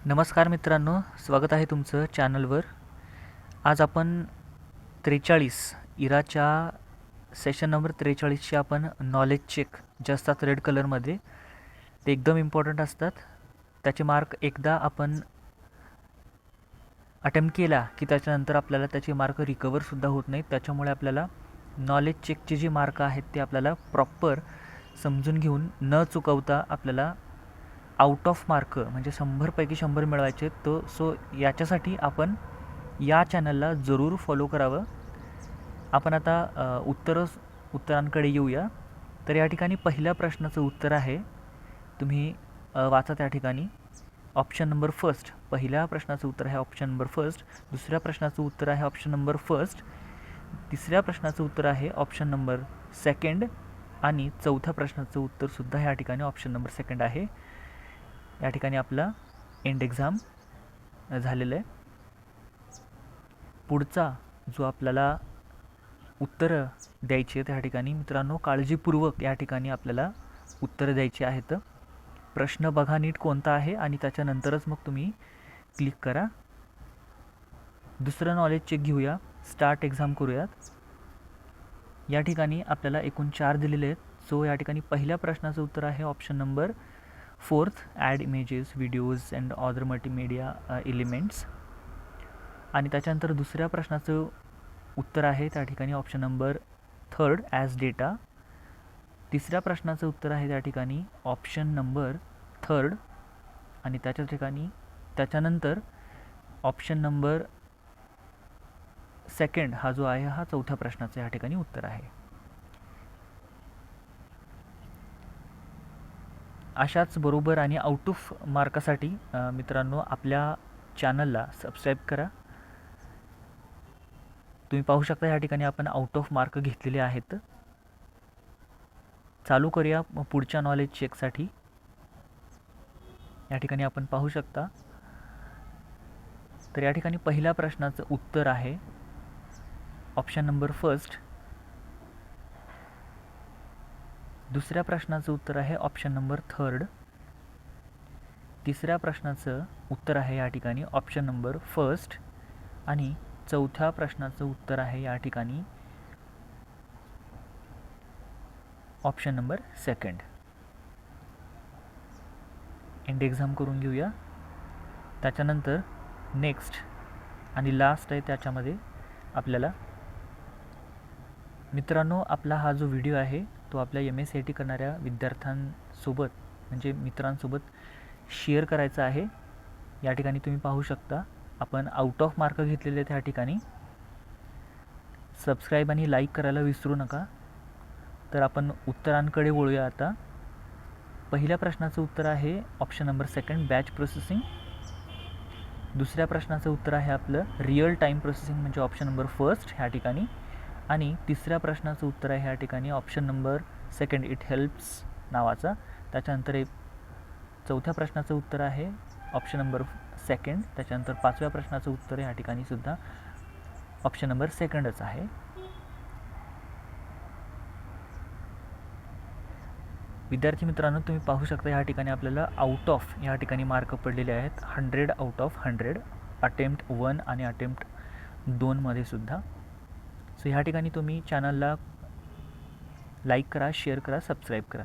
नमस्कार मित्रांनो, स्वागत आहे तुमचं चॅनलवर. आज आपण 43 इराच्या सेशन नंबर 43चे आपण नॉलेज चेक जे असतात रेड कलरमध्ये, ते एकदम इम्पॉर्टंट असतात. त्याचे मार्क एकदा आपण अटेम्प्ट केला की त्याच्यानंतर आपल्याला त्याचे मार्क रिकवरसुद्धा होत नाहीत. त्याच्यामुळे आपल्याला नॉलेज चेकचे जे मार्क आहेत ते आपल्याला प्रॉपर समजून घेऊन न चुकवता आपल्याला आउट ऑफ मार्क म्हणजे 100पैकी 100 मिळवायचे. सो याच्यासाठी आपण या चॅनलला जरूर फॉलो करावं. आपण आता उत्तरांकडे येऊया. तर या ठिकाणी पहिल्या प्रश्नाचं उत्तर आहे, तुम्ही वाचा त्या ठिकाणी. ऑप्शन नंबर फर्स्ट, पहिल्या प्रश्नाचं उत्तर आहे ऑप्शन नंबर फर्स्ट. दुसऱ्या प्रश्नाचं उत्तर आहे ऑप्शन नंबर फर्स्ट. तिसऱ्या प्रश्नाचं उत्तर आहे ऑप्शन नंबर सेकंड. आणि चौथ्या प्रश्नाचं उत्तरसुद्धा या ठिकाणी ऑप्शन नंबर सेकंड आहे. या ठिकाणी आपला एंड एक्झाम झालेलं आहे. पुढचा जो आपल्याला उत्तरं द्यायची आहे त्या ठिकाणी मित्रांनो काळजीपूर्वक या ठिकाणी आपल्याला उत्तरं द्यायची आहेत. प्रश्न बघा नीट कोणता आहे आणि त्याच्यानंतरच मग तुम्ही क्लिक करा. दुसरं नॉलेज चेक घेऊया. स्टार्ट एक्झाम करूयात. या ठिकाणी आपल्याला एकूण 4 दिलेले आहेत. सो या ठिकाणी पहिल्या प्रश्नाचं उत्तर आहे option number fourth, add images, videos and other multimedia elements. आणि त्याच्यानंतर दुसऱ्या प्रश्नाचं उत्तर आहे त्या ठिकाणी option number third, as data. तिसऱ्या प्रश्नाचं उत्तर आहे त्या ठिकाणी ऑप्शन नंबर थर्ड. आणि त्याच्यानंतर ऑप्शन नंबर सेकंड हा जो आहे हा चौथ्या प्रश्नाचं या ठिकाणी उत्तर आहे. अशाच बरोबर आणि आउट ऑफ मार्कासाठी मित्रांनो आपल्या चॅनलला सबस्क्राईब करा. तुम्ही पाहू शकता या ठिकाणी आपण आउट ऑफ मार्क घेतलेले आहेत. चालू करूया पुढच्या नॉलेज चेकसाठी. या ठिकाणी आपण पाहू शकता. तर या ठिकाणी पहिल्या प्रश्नाचं उत्तर आहे ऑप्शन नंबर फर्स्ट. दुसऱ्या प्रश्नाचं उत्तर आहे ऑप्शन नंबर थर्ड. तिसऱ्या प्रश्नाचं उत्तर आहे या ठिकाणी ऑप्शन नंबर फर्स्ट. आणि चौथ्या प्रश्नाचं उत्तर आहे या ठिकाणी option number second. End exam करून घेऊया. त्याच्यानंतर नेक्स्ट आणि लास्ट आहे त्याच्यामध्ये आपल्याला मित्रांनो आपला हा जो व्हिडिओ आहे तो आपल्या MSCIT करणाऱ्या विद्यार्थ्यांसोबत म्हणजे मित्रांसोबत शेअर करायचा आहे. या ठिकाणी तुम्ही पाहू शकता आपण आउट ऑफ मार्क घेतलेले त्या ठिकाणी. सबस्क्राईब आणि लाईक करायला विसरू नका. तर आपण उत्तरांकडे वळूया आता. पहिल्या प्रश्नाचं उत्तर आहे option number second, batch processing. दुसऱ्या प्रश्नाचं उत्तर आहे आपलं रिअल टाईम प्रोसेसिंग म्हणजे ऑप्शन नंबर फर्स्ट ह्या ठिकाणी. आणि तिसऱ्या प्रश्नाचं उत्तर आहे ह्या ठिकाणी option number second, it helps नावाचा. त्याच्यानंतर चौथ्या प्रश्नाचं उत्तर आहे ऑप्शन नंबर सेकंड. त्याच्यानंतर पाचव्या प्रश्नाचं उत्तर ह्या ठिकाणी सुद्धा ऑप्शन नंबर सेकंडच आहे. विद्यार्थी मित्रांनो तुम्ही पाहू शकता या ठिकाणी आपल्याला आउट ऑफ या ठिकाणी मार्क पडलेले आहेत 100 आउट ऑफ 100 अटेम्प्ट 1 आणि अटेम्प्ट 2 मध्ये सुद्धा. सो ह्या ठिकाणी तुम्ही चॅनलला लाईक करा, शेअर करा, सबस्क्राईब करा.